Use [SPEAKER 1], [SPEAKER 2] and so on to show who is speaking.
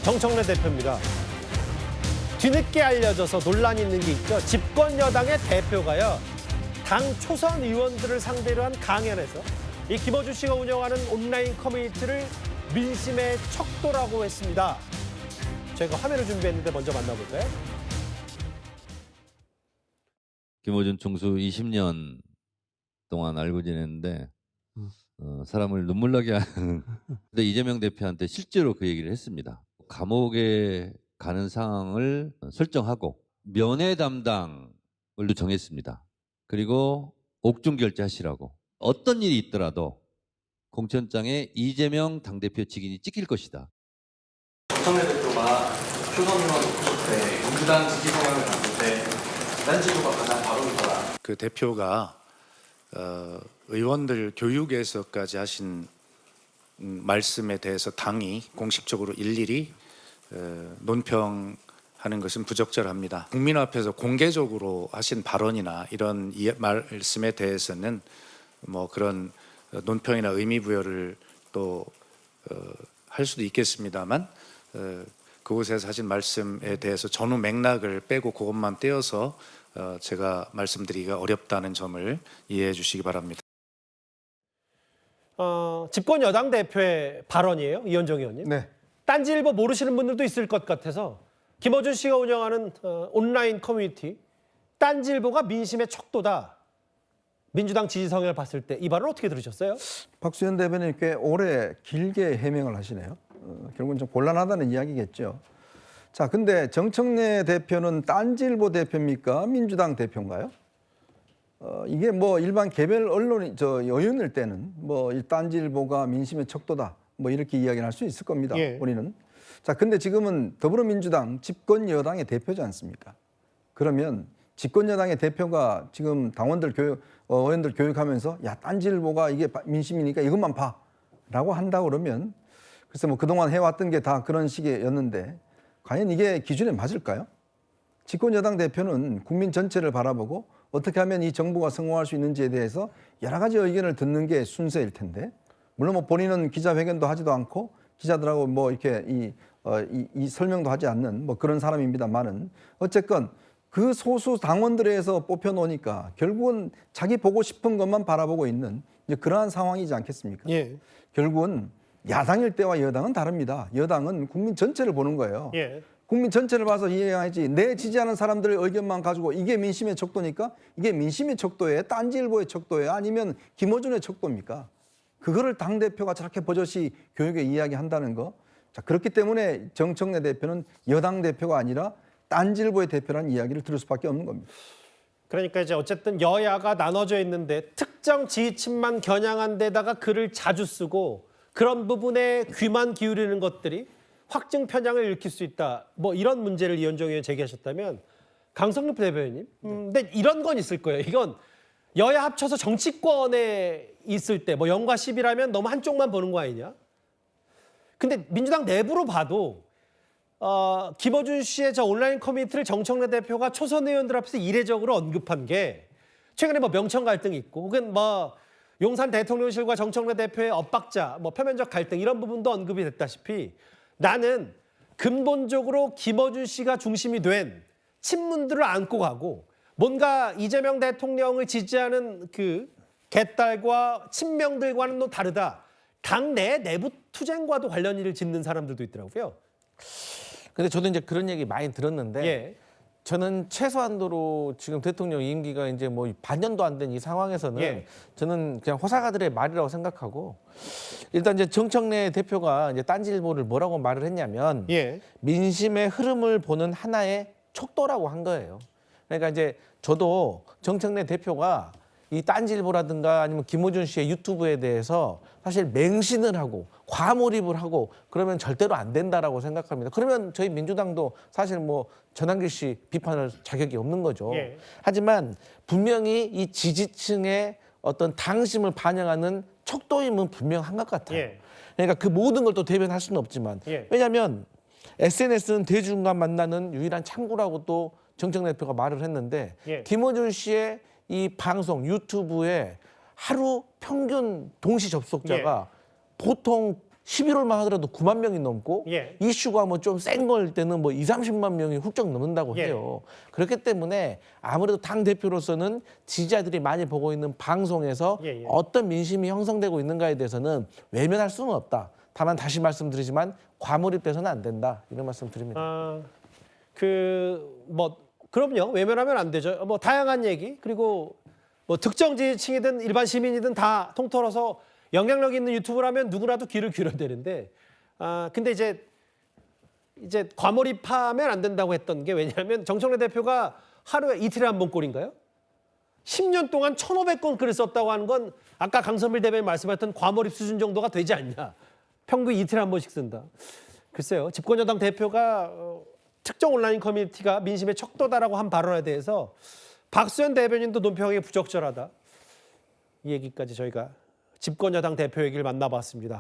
[SPEAKER 1] 정청래 대표입니다. 뒤늦게 알려져서 논란이 있는 게 있죠. 집권 여당의 대표가요. 당 초선 의원들을 상대로 한 강연에서 이 김어준 씨가 운영하는 온라인 커뮤니티를 민심의 척도라고 했습니다. 저희가 화면을 준비했는데 먼저 만나볼까요?
[SPEAKER 2] 김어준 총수 20년 동안 알고 지냈는데 사람을 눈물 나게 하는 근데 이재명 대표한테 실제로 그 얘기를 했습니다. 감옥에 가는 상황을 설정하고 면회 담당을 정했습니다. 그리고 옥중 결제하시라고 어떤 일이 있더라도 공천장에 이재명 당대표 직인이 찍힐 것이다.
[SPEAKER 3] 정청래 대표가 초선 의원 도ku쇼 때 민주당 지지 성향을 봤을 때 딴지보가 가장 바른 거라.
[SPEAKER 4] 그 대표가 의원들 교육에서까지 하신 말씀에 대해서 당이 공식적으로 일일이 논평하는 것은 부적절합니다. 국민 앞에서 공개적으로 하신 발언이나 이런 말씀에 대해서는 뭐 그런 논평이나 의미 부여를 또 할 수도 있겠습니다만 그곳에서 하신 말씀에 대해서 전후 맥락을 빼고 그것만 떼어서 제가 말씀드리기가 어렵다는 점을 이해해 주시기 바랍니다.
[SPEAKER 1] 집권 여당 대표의 발언이에요, 이현정 의원님.
[SPEAKER 5] 네.
[SPEAKER 1] 딴지일보 모르시는 분들도 있을 것 같아서 김어준 씨가 운영하는 온라인 커뮤니티 딴지일보가 민심의 척도다. 민주당 지지 성향을 봤을 때 이 발언 어떻게 들으셨어요?
[SPEAKER 5] 박수현 대변인 꽤 오래 길게 해명을 하시네요. 결국은 좀 곤란하다는 이야기겠죠. 자, 근데 정청래 대표는 딴지일보 대표입니까? 민주당 대표인가요? 이게 뭐 일반 개별 언론이 여윤일 때는 뭐 이 딴지일보가 민심의 척도다 뭐 이렇게 이야기를 할 수 있을 겁니다.
[SPEAKER 1] 예.
[SPEAKER 5] 우리는. 자, 근데 지금은 더불어민주당 집권 여당의 대표지 않습니까? 그러면 집권 여당의 대표가 지금 당원들 의원들 교육하면서 야, 딴지일보가 이게 민심이니까 이것만 봐라고 한다 그러면 글쎄 뭐 그동안 해왔던 게 다 그런 식이었는데 과연 이게 기준에 맞을까요? 집권 여당 대표는 국민 전체를 바라보고 어떻게 하면 이 정부가 성공할 수 있는지에 대해서 여러 가지 의견을 듣는 게 순서일 텐데 물론 뭐 본인은 기자회견도 하지도 않고 기자들하고 뭐 이렇게 이 설명도 하지 않는 뭐 그런 사람입니다만은 어쨌건 그 소수 당원들에서 뽑혀놓으니까 결국은 자기 보고 싶은 것만 바라보고 있는 이제 그러한 상황이지 않겠습니까?
[SPEAKER 1] 예.
[SPEAKER 5] 결국은 야당일 때와 여당은 다릅니다. 여당은 국민 전체를 보는 거예요.
[SPEAKER 1] 예.
[SPEAKER 5] 국민 전체를 봐서 이해해야지 내 지지하는 사람들의 의견만 가지고 이게 민심의 척도니까 이게 민심의 척도예요? 딴지일보의 척도예요? 아니면 김어준의 척도입니까? 그거를 당대표가 저렇게 버젓이 교육에 이야기한다는 거. 자, 그렇기 때문에 정청래 대표는 여당 대표가 아니라 딴지일보의 대표라는 이야기를 들을 수밖에 없는 겁니다.
[SPEAKER 1] 그러니까 이제 어쨌든 여야가 나눠져 있는데 특정 지지층만 겨냥한 데다가 글을 자주 쓰고 그런 부분에 귀만 기울이는 것들이 확증 편향을 일으킬 수 있다. 뭐 이런 문제를 이현정 의원 제기하셨다면 강성립 대변인님, 근데 이런 건 있을 거예요. 이건 여야 합쳐서 정치권에 있을 때 뭐 0과 10이라면 너무 한쪽만 보는 거 아니냐? 근데 민주당 내부로 봐도 김어준 씨의 저 온라인 커뮤니티를 정청래 대표가 초선 의원들 앞에서 이례적으로 언급한 게 최근에 뭐 명천 갈등이 있고 혹은 뭐 용산 대통령실과 정청래 대표의 엇박자, 뭐 표면적 갈등 이런 부분도 언급이 됐다시피 나는 근본적으로 김어준 씨가 중심이 된 친문들을 안고 가고 뭔가 이재명 대통령을 지지하는 그 개딸과 친명들과는 또 다르다. 당내 내부 투쟁과도 관련 일을 짓는 사람들도 있더라고요.
[SPEAKER 6] 근데 저도 이제 그런 얘기 많이 들었는데
[SPEAKER 1] 예.
[SPEAKER 6] 저는 최소한도로 지금 대통령 임기가 이제 뭐 반년도 안 된 이 상황에서는
[SPEAKER 1] 예.
[SPEAKER 6] 저는 그냥 호사가들의 말이라고 생각하고 일단 이제 정청래 대표가 이제 딴지일보를 뭐라고 말을 했냐면
[SPEAKER 1] 예.
[SPEAKER 6] 민심의 흐름을 보는 하나의 척도라고 한 거예요. 그러니까 이제 저도 정청래 대표가 이 딴지일보라든가 아니면 김어준 씨의 유튜브에 대해서 사실 맹신을 하고 과몰입을 하고 그러면 절대로 안 된다라고 생각합니다. 그러면 저희 민주당도 사실 뭐 전한길 씨 비판할 자격이 없는 거죠.
[SPEAKER 1] 예.
[SPEAKER 6] 하지만 분명히 이 지지층의 어떤 당심을 반영하는 척도임은 분명한 것 같아요.
[SPEAKER 1] 예.
[SPEAKER 6] 그러니까 그 모든 걸 또 대변할 수는 없지만
[SPEAKER 1] 예.
[SPEAKER 6] 왜냐하면 SNS는 대중과 만나는 유일한 창구라고 또 정청래 대표가 말을 했는데
[SPEAKER 1] 예.
[SPEAKER 6] 김어준 씨의 이 방송 유튜브에 하루 평균 동시 접속자가 보통 11월만 하더라도 9만 명이 넘고
[SPEAKER 1] 예.
[SPEAKER 6] 이슈가 뭐 좀 센 걸 때는 뭐 2, 30만 명이 훌쩍 넘는다고
[SPEAKER 1] 예.
[SPEAKER 6] 해요. 그렇기 때문에 아무래도 당 대표로서는 지지자들이 많이 보고 있는 방송에서
[SPEAKER 1] 예, 예.
[SPEAKER 6] 어떤 민심이 형성되고 있는가에 대해서는 외면할 수는 없다. 다만 다시 말씀드리지만 과몰입돼서는 안 된다. 이런 말씀 드립니다.
[SPEAKER 1] 그럼요. 외면하면 안 되죠. 뭐 다양한 얘기 그리고 뭐 특정 지지층이든 일반 시민이든 다 통틀어서 영향력 있는 유튜브라면 누구라도 귀를 기울여야 되는데 근데 이제 과몰입하면 안 된다고 했던 게 왜냐하면 정청래 대표가 하루에 이틀에 한 번 꼴인가요? 10년 동안 1,500건 글을 썼다고 하는 건 아까 강선필 대변인 말씀하셨던 과몰입 수준 정도가 되지 않냐. 평균 이틀에 한 번씩 쓴다. 글쎄요. 집권여당 대표가 특정 온라인 커뮤니티가 민심의 척도다라고 한 발언에 대해서 박수현 대변인도 논평이 부적절하다. 이 얘기까지 저희가 집권여당 대표 얘기를 만나봤습니다.